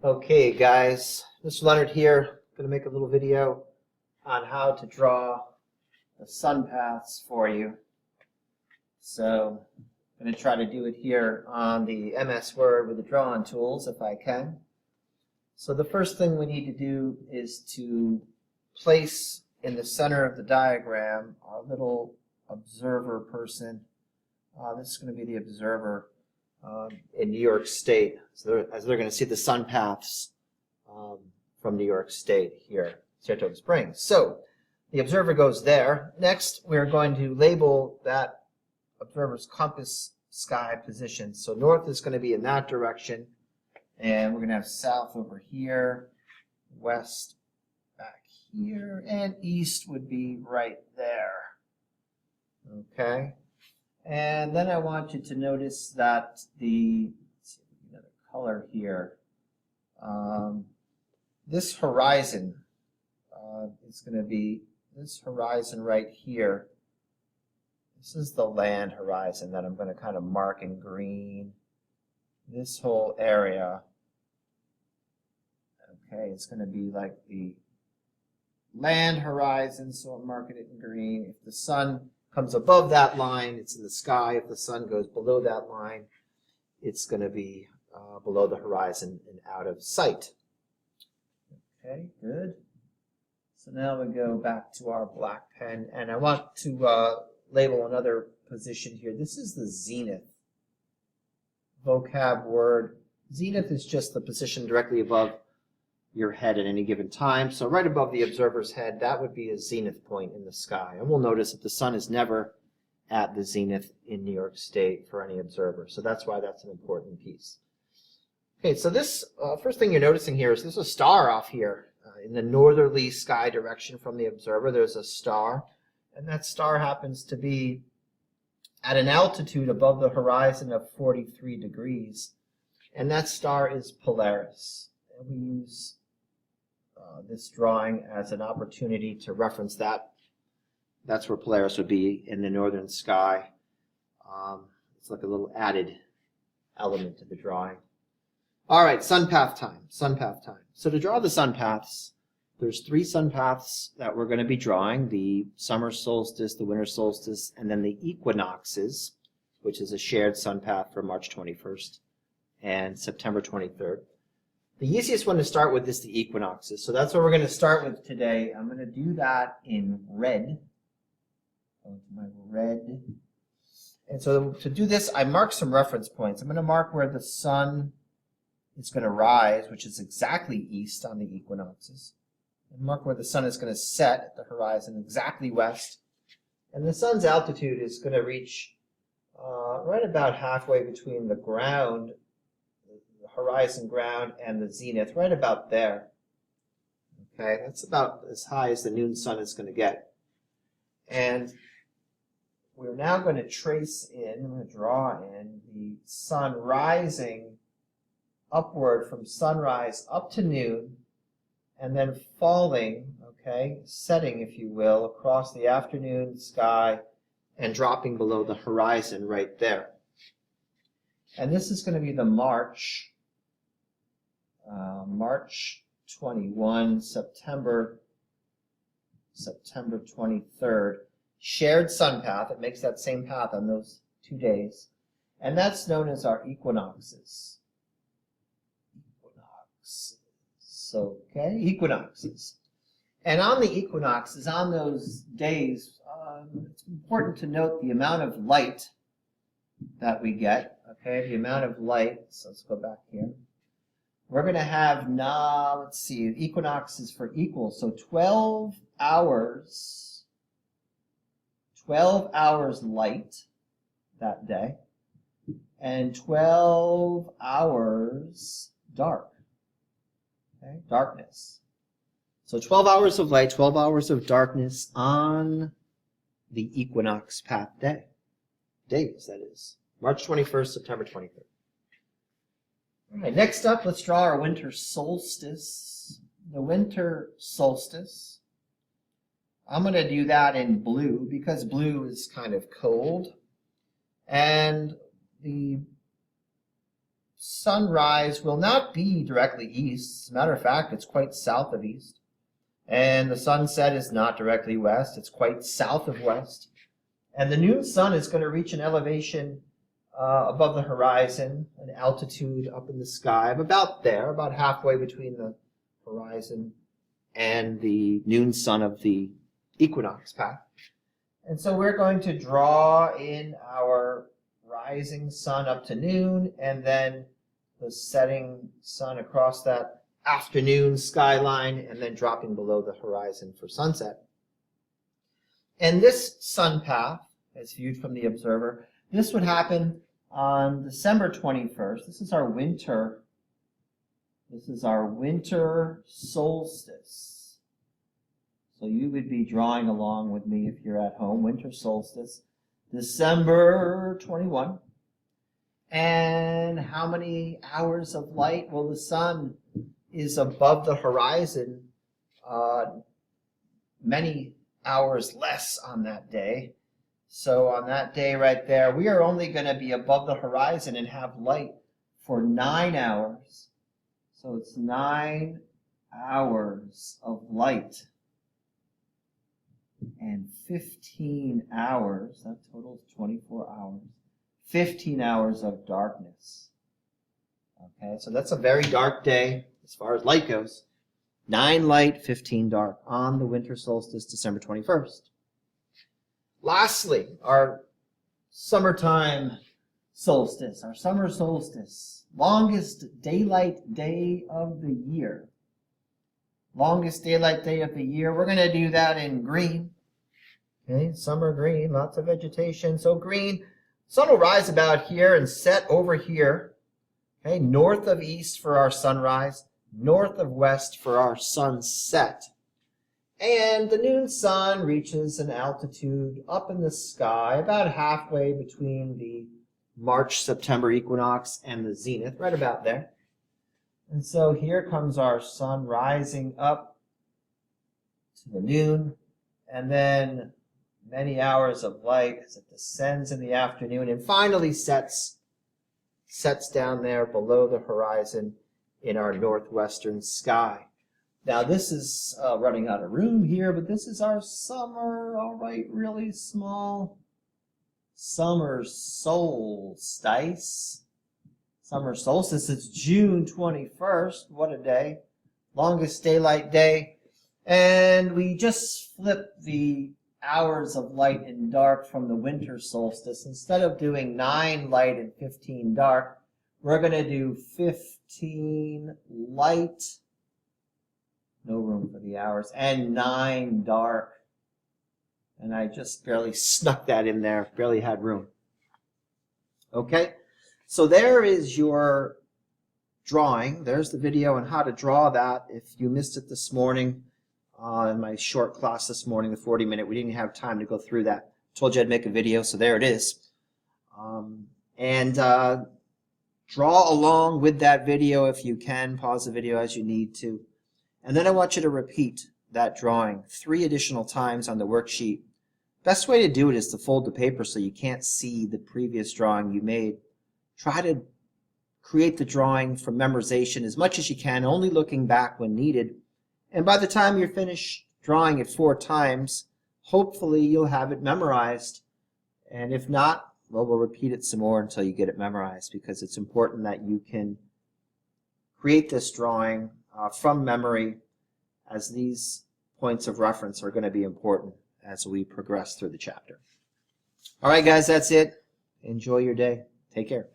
Okay guys, Mr. Leonard here, going to make a little video on how to draw the sun paths for you. So I'm going to try to do it here on the MS Word with the drawing tools if I can. So the first thing we need to do is to place in the center of the diagram our little observer person. This is going to be the observer in New York State, so they're going to see the sun paths from New York State here, Saratoga Springs. So the observer goes there. Next, we're going to label that observer's compass sky position. So north is going to be in that direction, and we're going to have south over here, west back here, and east would be right there. Okay. And then I want you to notice that let's see, another color here. This horizon is going to be this horizon right here. This is the land horizon that I'm going to kind of mark in green. This whole area, okay, it's going to be like the land horizon, so I'm marking it in green. If the sun comes above that line, it's in the sky. If the sun goes below that line, it's going to be below the horizon and out of sight. Okay, good. So now we go back to our black pen, and I want to label another position here. This is the zenith vocab word. Zenith is just the position directly above your head at any given time. So right above the observer's head, that would be a zenith point in the sky. And we'll notice that the sun is never at the zenith in New York State for any observer. So that's why that's an important piece. Okay, so this first thing you're noticing here is there's a star off here in the northerly sky direction from the observer. There's a star, and that star happens to be at an altitude above the horizon of 43 degrees. And that star is Polaris. And we use this drawing as an opportunity to reference that. That's where Polaris would be in the northern sky. It's like a little added element to the drawing. All right, sun path time. Sun path time. So to draw the sun paths, there's 3 sun paths that we're going to be drawing: the summer solstice, the winter solstice, and then the equinoxes, which is a shared sun path for March 21st and September 23rd. The easiest one to start with is the equinoxes. So that's what we're going to start with today. I'm going to do that in red. Go to my red. And so to do this, I mark some reference points. I'm going to mark where the sun is going to rise, which is exactly east on the equinoxes. And mark where the sun is going to set at the horizon, exactly west. And the sun's altitude is going to reach right about halfway between the ground, horizon ground, and the zenith, right about there. Okay, that's about as high as the noon sun is going to get. And we're now going to trace in, I'm going to draw in the sun rising upward from sunrise up to noon, and then falling, okay, setting, if you will, across the afternoon sky and dropping below the horizon right there. And this is going to be the March 21, September 23rd, shared sun path. It makes that same path on those 2 days. And that's known as our equinoxes. Okay, equinoxes. And on the equinoxes, on those days, it's important to note the amount of light that we get. Okay, the amount of light. So let's go back here. We're going to have now, let's see, equinoxes for equal. So 12 hours light that day, and 12 hours dark. Okay, darkness. So 12 hours of light, 12 hours of darkness on the equinox path day. Days, that is. March 21st, September 23rd. All right, next up, let's draw our winter solstice. The winter solstice, I'm going to do that in blue because blue is kind of cold. And the sunrise will not be directly east. As a matter of fact, it's quite south of east. And the sunset is not directly west. It's quite south of west. And the noon sun is going to reach an elevation above the horizon, an altitude up in the sky of about there, about halfway between the horizon and the noon sun of the equinox path. And so we're going to draw in our rising sun up to noon, and then the setting sun across that afternoon skyline, and then dropping below the horizon for sunset. And this sun path, as viewed from the observer, this would happen on December 21st. This is our winter solstice. So you would be drawing along with me if you're at home. Winter solstice, December 21. And how many hours of light? Well, the sun is above the horizon many hours less on that day. So on that day right there, we are only going to be above the horizon and have light for 9 hours. So it's 9 hours of light and 15 hours, that totals 24 hours, 15 hours of darkness. Okay, so that's a very dark day as far as light goes. 9 light, 15 dark on the winter solstice, December 21st. Lastly, our summertime solstice, our summer solstice, longest daylight day of the year. Longest daylight day of the year. We're going to do that in green. Okay, summer green, lots of vegetation. So green, sun will rise about here and set over here. Okay, north of east for our sunrise, north of west for our sunset. And the noon sun reaches an altitude up in the sky about halfway between the March-September equinox and the zenith, right about there. And so here comes our sun rising up to the noon, and then many hours of light as it descends in the afternoon and finally sets down there below the horizon in our northwestern sky. Now this is running out of room here, but this is our summer, all right, really small summer solstice. Summer solstice, it's June 21st. What a day. Longest daylight day. And we just flipped the hours of light and dark from the winter solstice. Instead of doing 9 light and 15 dark, we're going to do 15 light, no room for the hours, and 9 dark. And I just barely snuck that in there, barely had room. Okay, so there is your drawing. There's the video on how to draw that. If you missed it this morning, in my short class this morning, the 40-minute, we didn't have time to go through that. Told you I'd make a video, so there it is. Draw along with that video if you can. Pause the video as you need to. And then I want you to repeat that drawing 3 additional times on the worksheet. Best way to do it is to fold the paper so you can't see the previous drawing you made. Try to create the drawing from memorization as much as you can, only looking back when needed. And by the time you're finished drawing it 4 times, hopefully you'll have it memorized. And if not, well, we'll repeat it some more until you get it memorized, because it's important that you can create this drawing from memory, as these points of reference are going to be important as we progress through the chapter. All right, guys, that's it. Enjoy your day. Take care.